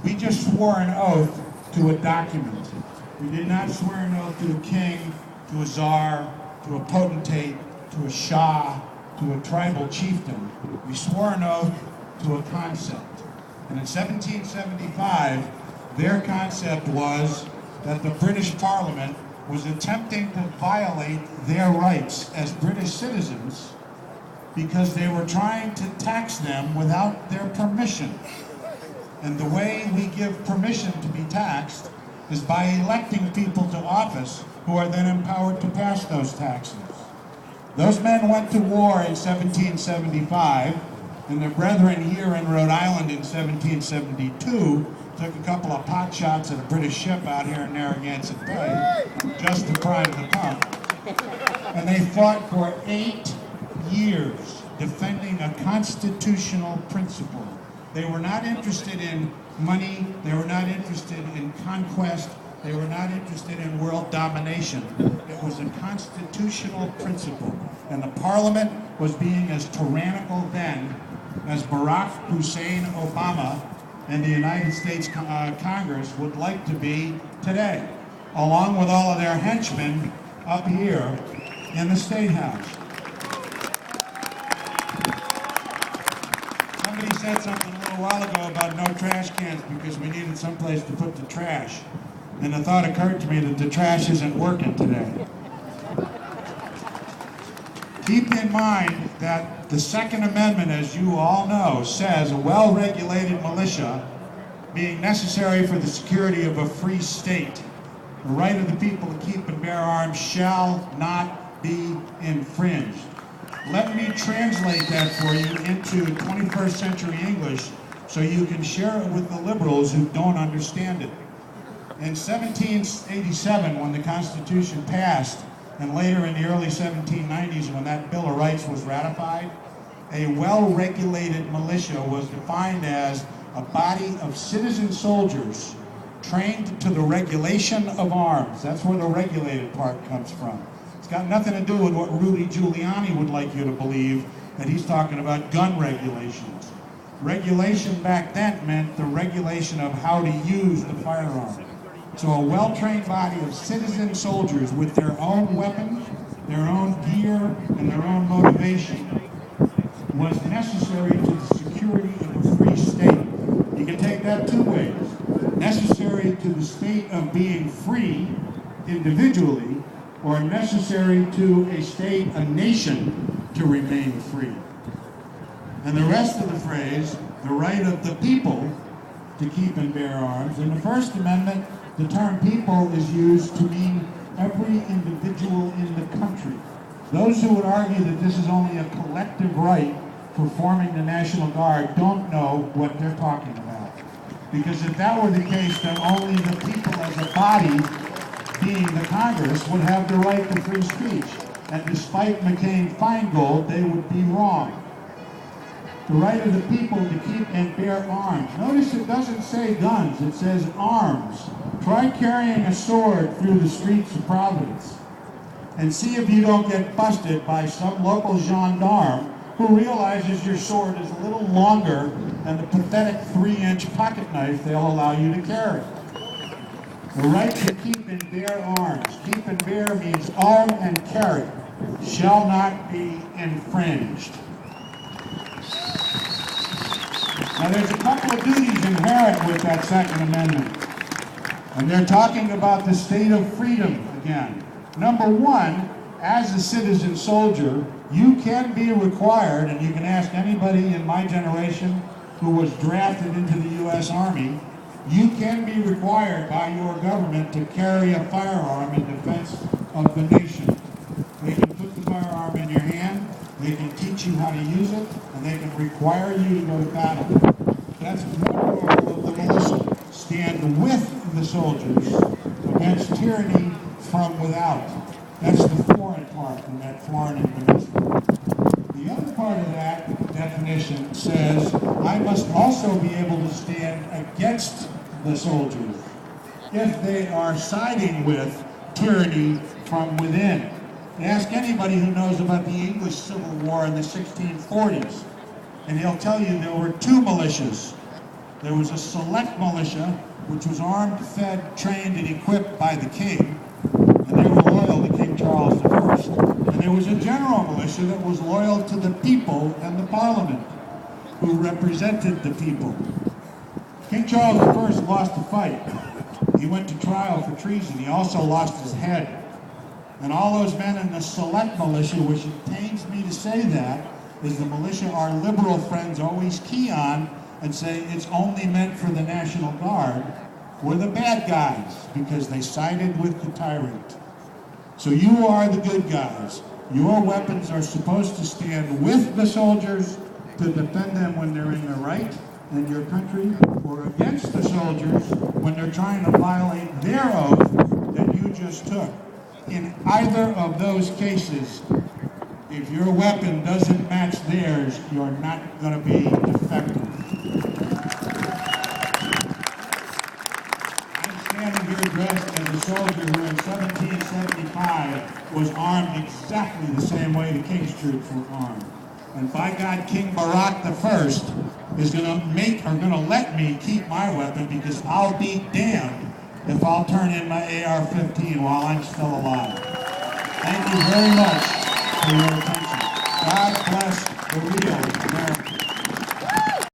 We just swore an oath to a document. We did not swear an oath to a king, to a czar, to a potentate, to a shah, to a tribal chieftain. We swore an oath to a concept. And in 1775, their concept was that the British Parliament was attempting to violate their rights as British citizens because they were trying to tax them without their permission. And the way we give permission to be taxed is by electing people to office who are then empowered to pass those taxes. Those men went to war in 1775, and their brethren here in Rhode Island in 1772 took a couple of pot shots at a British ship out here in Narragansett Bay, just to prime the pump. And they fought for 8 years defending a constitutional principle. They were not interested in money, they were not interested in conquest, they were not interested in world domination. It was a constitutional principle. And the Parliament was being as tyrannical then as Barack Hussein Obama and the United States Congress would like to be today, along with all of their henchmen up here in the Statehouse. Somebody said something a little while ago about no trash cans because we needed someplace to put the trash. And the thought occurred to me that the trash isn't working today. Keep in mind that the Second Amendment, as you all know, says a well-regulated militia being necessary for the security of a free state. The right of the people to keep and bear arms shall not be infringed. Let me translate that for you into 21st century English so you can share it with the liberals who don't understand it. In 1787, when the Constitution passed, and later in the early 1790s when that Bill of Rights was ratified, a well-regulated militia was defined as a body of citizen soldiers trained to the regulation of arms. That's where the regulated part comes from. It's got nothing to do with what Rudy Giuliani would like you to believe, that he's talking about gun regulations. Regulation back then meant the regulation of how to use the firearm. So a well-trained body of citizen soldiers with their own weapons, their own gear, and their own motivation was necessary to the security of a free state. You can take that two ways. Necessary to the state of being free individually, or necessary to a state, a nation, to remain free. And the rest of the phrase, the right of the people to keep and bear arms, in the First Amendment, the term people is used to mean every individual in the country. Those who would argue that this is only a collective right for forming the National Guard don't know what they're talking about. Because if that were the case, then only the people as a body, being the Congress, would have the right to free speech. And despite McCain-Feingold, they would be wrong. The right of the people to keep and bear arms. Notice it doesn't say guns, it says arms. Try carrying a sword through the streets of Providence and see if you don't get busted by some local gendarme who realizes your sword is a little longer than the pathetic 3-inch pocket knife they'll allow you to carry. The right to keep and bear arms. Keep and bear means arm and carry. Shall not be infringed. Now there's a couple of duties inherent with that Second Amendment. And they're talking about the state of freedom again. Number one, as a citizen soldier, you can be required, and you can ask anybody in my generation who was drafted into the U.S. Army, you can be required by your government to carry a firearm in defense of the nation. They can put the firearm in your hand, they can teach you how to use it, and they can require you to go to battle. That's one part of the militia. Stand with the soldiers against tyranny from without. That's the foreign part in that foreign and domestic. The other part of that definition says, I must also be able to stand against the soldiers if they are siding with tyranny from within. Ask anybody who knows about the English Civil War in the 1640s, and he'll tell you there were two militias. There was a select militia, which was armed, fed, trained, and equipped by the king, and they were loyal to King Charles I. And there was a general militia that was loyal to the people and the parliament, who represented the people. King Charles I lost the fight. He went to trial for treason. He also lost his head. And all those men in the select militia, which it pains me to say that, is the militia our liberal friends always key on and say it's only meant for the National Guard, were the bad guys because they sided with the tyrant. So you are the good guys. Your weapons are supposed to stand with the soldiers to defend them when they're in the right and your country, or against the soldiers when they're trying to violate their oath that you just took. In either of those cases, if your weapon doesn't match theirs, you're not going to be effective. I'm standing here dressed as a soldier who in 1775 was armed exactly the same way the King's troops were armed. And by God, King Barack I is going to let me keep my weapon, because I'll be damned if I'll turn in my AR-15 while I'm still alive. Thank you very much for your attention. God bless the real America.